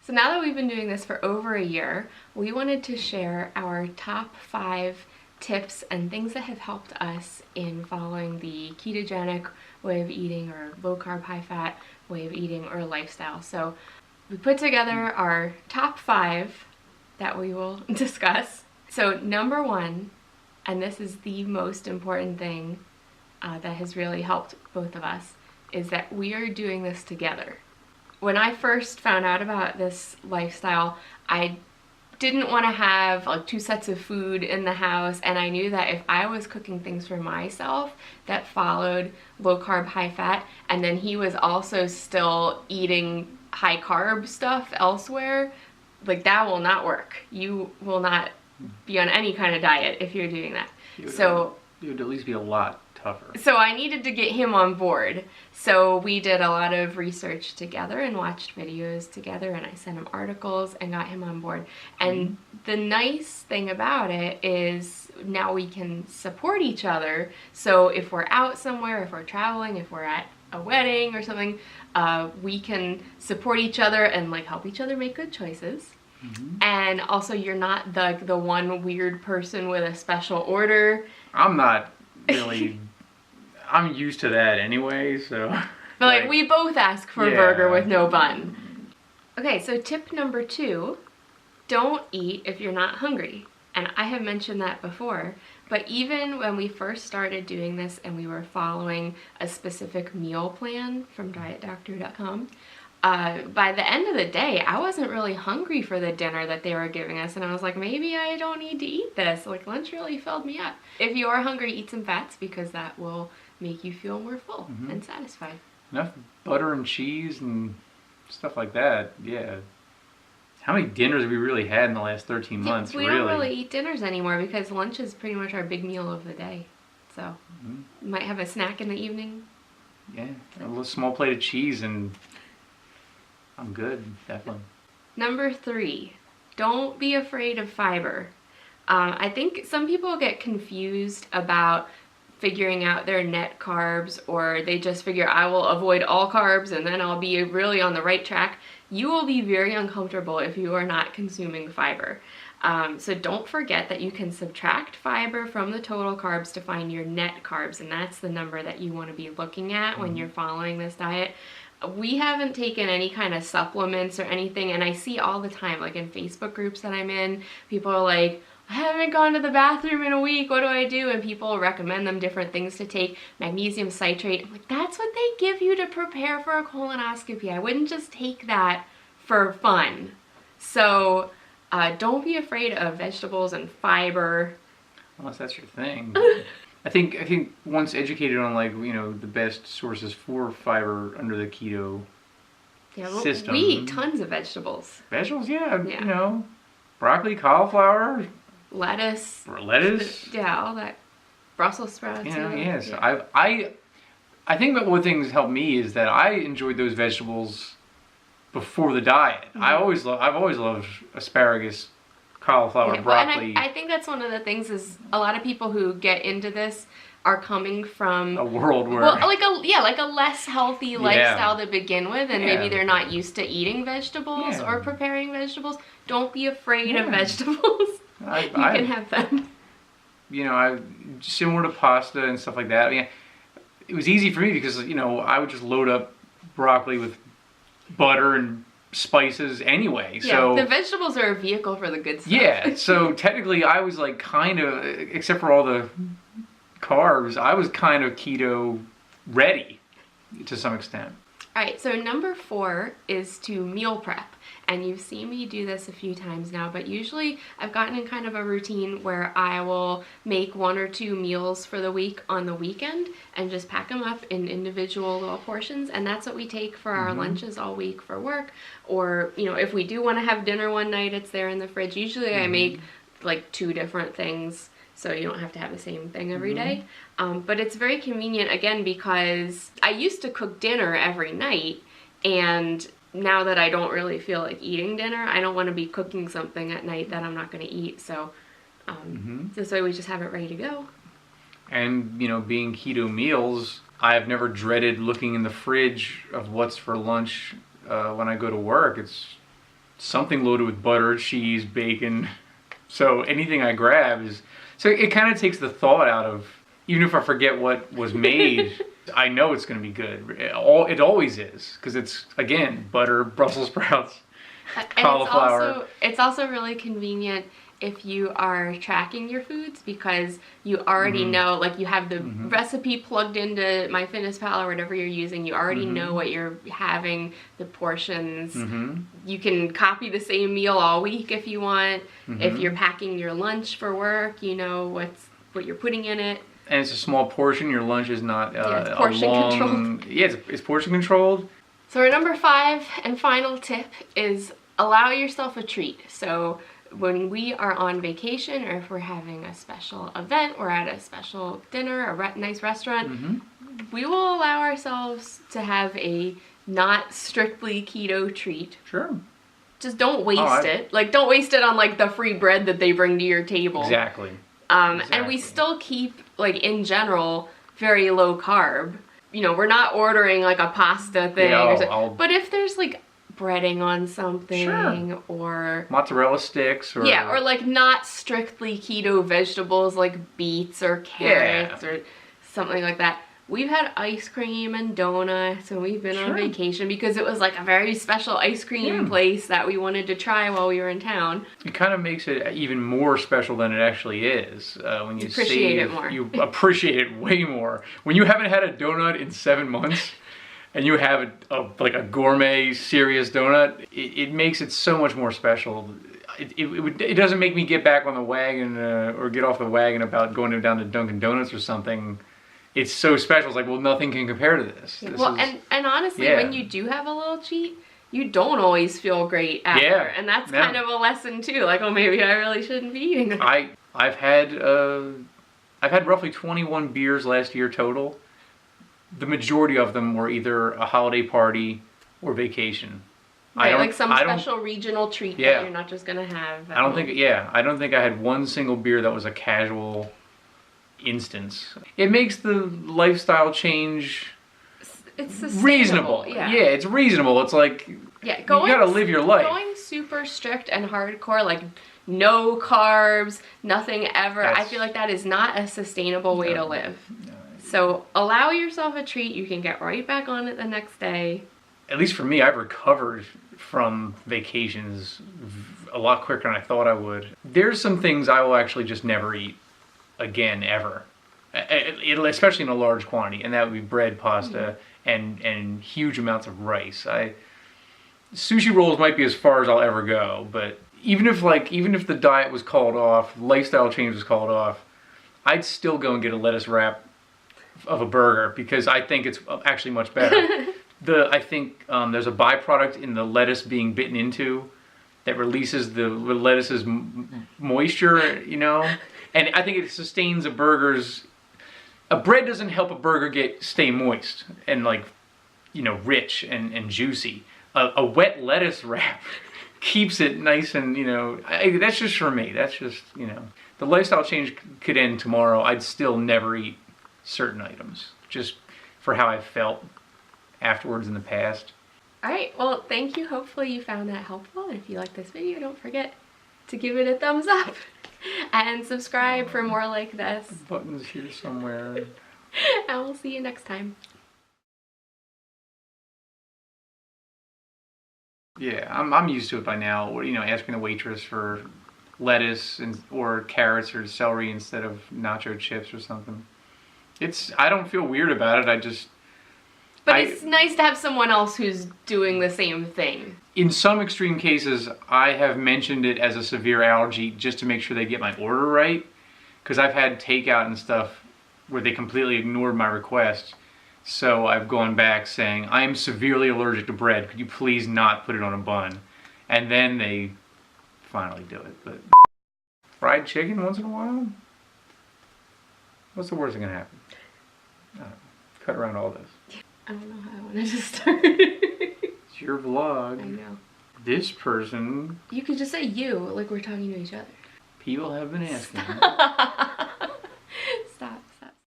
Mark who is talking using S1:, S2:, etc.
S1: So now that we've been doing this for over a year, we wanted to share our top 5 tips and things that have helped us in following the ketogenic way of eating or low carb, high fat way of eating or lifestyle. So we put together our top 5 that we will discuss. So number 1, and this is the most important thing that has really helped both of us, is that we are doing this together. When I first found out about this lifestyle, I didn't want to have like 2 sets of food in the house, and I knew that if I was cooking things for myself that followed low carb, high fat, and then he was also still eating high carb stuff elsewhere, like that will not work. You will not be on any kind of diet if you're doing that.
S2: You would at least be a lot tougher.
S1: So I needed to get him on board. So we did a lot of research together and watched videos together, and I sent him articles and got him on board. And the nice thing about it is now we can support each other. So if we're out somewhere, if we're traveling, if we're at a wedding or something, we can support each other and like help each other make good choices. And also you're not the one weird person with a special order.
S2: I'm not really... I'm used to that anyway, so...
S1: But like we both ask for a burger with no bun. Okay, so tip number 2, don't eat if you're not hungry. And I have mentioned that before, but even when we first started doing this and we were following a specific meal plan from dietdoctor.com, by the end of the day, I wasn't really hungry for the dinner that they were giving us, and I was like, maybe I don't need to eat this. Like, lunch really filled me up. If you are hungry, eat some fats because that will make you feel more full and satisfied.
S2: Enough butter and cheese and stuff like that, yeah. How many dinners have we really had in the last 13 months,
S1: we don't really eat dinners anymore because lunch is pretty much our big meal of the day. So, you might have a snack in the evening.
S2: Yeah, a little small plate of cheese and I'm good, definitely.
S1: Number 3, don't be afraid of fiber. I think some people get confused about figuring out their net carbs, or they just figure I will avoid all carbs and then I'll be really on the right track. You will be very uncomfortable if you are not consuming fiber. So don't forget that you can subtract fiber from the total carbs to find your net carbs, and that's the number that you want to be looking at when you're following this diet. We haven't taken any kind of supplements or anything, and I see all the time, like in Facebook groups that I'm in, people are like, I haven't gone to the bathroom in a week, what do I do? And people recommend them different things to take, magnesium citrate. I'm like, that's what they give you to prepare for a colonoscopy. I wouldn't just take that for fun. So don't be afraid of vegetables and fiber.
S2: Unless that's your thing. I think once educated on the best sources for fiber under the keto system.
S1: We eat tons of vegetables.
S2: Vegetables, broccoli, cauliflower,
S1: lettuce.
S2: Yeah,
S1: all that. Brussels sprouts.
S2: Yes. Yeah. I think that one thing that's helped me is that I enjoyed those vegetables before the diet. I've always loved asparagus, cauliflower, broccoli.
S1: And I think that's one of the things is a lot of people who get into this are coming from
S2: a world where
S1: like a less healthy lifestyle to begin with, and maybe they're not used to eating vegetables or preparing vegetables. Don't be afraid of vegetables. You can have them.
S2: Similar to pasta and stuff like that. I mean, it was easy for me because I would just load up broccoli with butter and spices anyway.
S1: Yeah,
S2: so
S1: the vegetables are a vehicle for the good stuff.
S2: Yeah, so technically I was like kind of, except for all the carbs, I was kind of keto ready to some extent.
S1: All right, so number 4 is to meal prep. And you've seen me do this a few times now, but usually I've gotten in kind of a routine where I will make 1 or 2 meals for the week on the weekend and just pack them up in individual little portions. And that's what we take for our lunches all week for work. Or, if we do want to have dinner one night, it's there in the fridge. Usually I make like 2 different things, so you don't have to have the same thing every day. But it's very convenient, again, because I used to cook dinner every night, and now that I don't really feel like eating dinner, I don't want to be cooking something at night that I'm not going to eat. So this way we just have it ready to go.
S2: And, being keto meals, I've never dreaded looking in the fridge of what's for lunch when I go to work. It's something loaded with butter, cheese, bacon. So anything I grab is, so it kind of takes the thought out of, even if I forget what was made, I know it's going to be good. It always is, because it's, again, butter, Brussels sprouts, cauliflower.
S1: It's also really convenient if you are tracking your foods, because you already know, like, you have the recipe plugged into MyFitnessPal or whatever you're using. You already know what you're having, the portions. You can copy the same meal all week if you want. If you're packing your lunch for work, you know what you're putting in it.
S2: And it's a small portion. Your lunch is not
S1: it's portion controlled.
S2: Yeah, it's portion controlled.
S1: So our number 5 and final tip is allow yourself a treat. So when we are on vacation, or if we're having a special event, or at a special dinner, a nice restaurant, we will allow ourselves to have a not strictly keto treat.
S2: Sure.
S1: Just don't waste it. Like, don't waste it on, like, the free bread that they bring to your table.
S2: Exactly.
S1: And we still keep, like, in general, very low carb. You know, we're not ordering, like, a pasta thing. But if there's, like, breading on something, or
S2: mozzarella sticks, or
S1: or like not strictly keto vegetables like beets or carrots or something like that. We've had ice cream and donuts when we've been on vacation, because it was like a very special ice cream place that we wanted to try while we were in town.
S2: It kind of makes it even more special than it actually is. When you
S1: appreciate it more.
S2: You appreciate it way more. When you haven't had a donut in 7 months, and you have like a gourmet, serious donut, it makes it so much more special. It doesn't make me get back on the wagon or get off the wagon about going down to Dunkin' Donuts or something. It's so special. It's like, well, nothing can compare to this.
S1: And honestly, when you do have a little cheat, you don't always feel great after. And that's kind of a lesson too. Like, oh, maybe I really shouldn't be eating that.
S2: I've had roughly 21 beers last year total. The majority of them were either a holiday party or vacation.
S1: Right, like some special regional treat that you're not just gonna have.
S2: I don't think I had one single beer that was a casual instance. It makes the lifestyle change reasonable. It's reasonable. It's like you gotta live your life.
S1: Going super strict and hardcore, like no carbs, nothing ever. I feel like that is not a sustainable way to live. No. So allow yourself a treat. You can get right back on it the next day.
S2: At least for me, I've recovered from vacations a lot quicker than I thought I would. There's some things I will actually just never eat again, ever. Especially in a large quantity, and that would be bread, pasta, and huge amounts of rice. Sushi rolls might be as far as I'll ever go, but even if the diet was called off, lifestyle change was called off, I'd still go and get a lettuce wrap of a burger, because I think it's actually much better. I think there's a byproduct in the lettuce being bitten into that releases the lettuce's moisture, you know, and I think it sustains a burger's. A bread doesn't help a burger stay moist and, like, you know, rich and juicy. A wet lettuce wrap keeps it nice and, you know, that's just for me. That's just, you know, the lifestyle change could end tomorrow. I'd still never eat certain items, just for how I felt afterwards in the past.
S1: Alright, well, thank you. Hopefully you found that helpful. If you like this video, don't forget to give it a thumbs up and subscribe for more like this.
S2: The button's here somewhere.
S1: And we'll see you next time.
S2: Yeah, I'm used to it by now. You know, asking the waitress for lettuce or carrots or celery instead of nacho chips or something. I don't feel weird about it.
S1: But it's nice to have someone else who's doing the same thing.
S2: In some extreme cases, I have mentioned it as a severe allergy just to make sure they get my order right. Because I've had takeout and stuff where they completely ignored my request. So I've gone back saying, I am severely allergic to bread. Could you please not put it on a bun? And then they finally do it. But fried chicken once in a while? What's the worst thing that can happen? I don't know. Cut around all this.
S1: I don't know how I wanted to start.
S2: It's your vlog.
S1: I know.
S2: This person.
S1: You could just say you, like we're talking to each other.
S2: People have been asking.